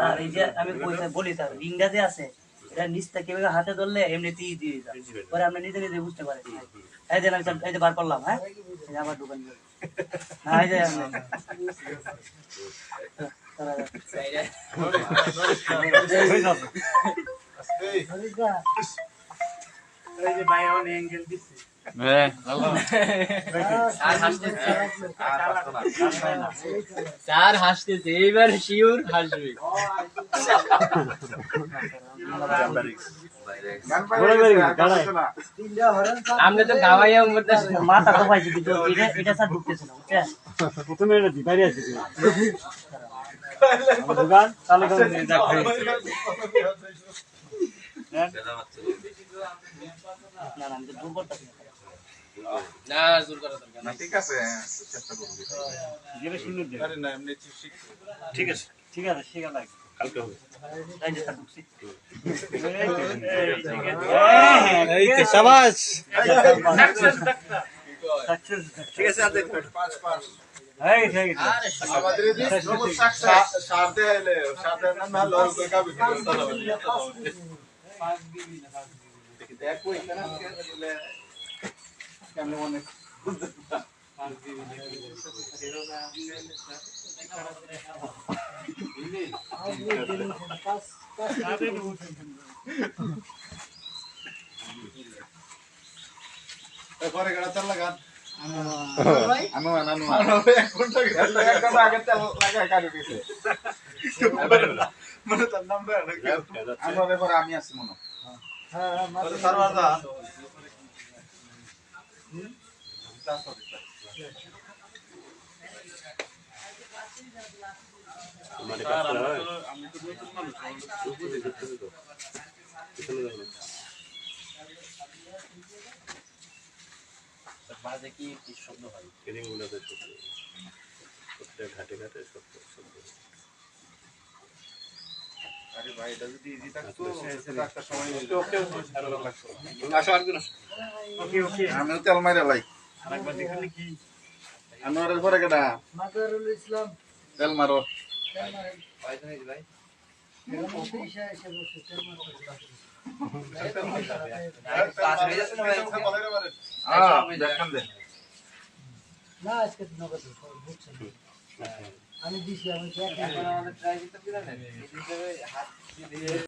আর এই যে আমি বলি স্যার রিংটা যে আছে এটা নিচটা কিভাবে হাতে ধরলে এমনিতেই দিয়ে যায় পরে আমরা নিজে নিজে বুঝতে পারি। এই যে আমি এই যে বার করলাম, হ্যাঁ আবার দোকান হ্যাঁ এই যে স্যার হাসতেছে, এইবার শিওর হাসবে। আমরা তো গাওয়াইয়া মাথা তো পাইছি কিন্তু এটা স্যার ঢুকতেছে না, বুঝছেন? প্রথমে এটা দিবারই আছে দোকান তাহলে না না আমি তো দূর করতেছি না জোর করা দরকার না। ঠিক আছে, চেষ্টা করবি। ঠিক আছে ঠিক আছে শিখা লাগে কালকে হবে। এই যে স্যার ঢুকছি এই তো শাবাশ ঠিক আছে, আর দেখ 5 এই ঠিক আছে আমাদের এই সমস্যা সাথে এলে সাথে না লল কই কাবি দেখ কই কেন বলে কেমন অনেক পরে গড়া তেল লাগা আনো এক ঘন্টা একদম আগে তেল লাগায় কাটি দিতে মানে তার নাম্বার আমরা পরে আমি আসি মনে হ্যাঁ মানে সারওয়ারদা মানে কাজ হয় আমি তো নতুন মানুষ বাজে কি শব্দ হয় ট্রেনিং গুলোতে প্রত্যেক ঘাটে ঘাটে শব্দ আরে ভাই এটা যদি ইজি থাকতো সেটা একটা সময় ওকে আসো আর কোন ওকে ওকে আমিও তেল মাইরা লাই আরেকবার দেখালে কি আনোয়ারের পরে কেডা মাদারুল ইসলাম তেল মারো ভাই তো ভাই পাস হয়ে যাচ্ছে না ভাই দেখেন দে না আজকে নগদ বুঝছেন আমি দিছি আমি আমাদের ট্রাই করতে দিলেন হাত দিয়ে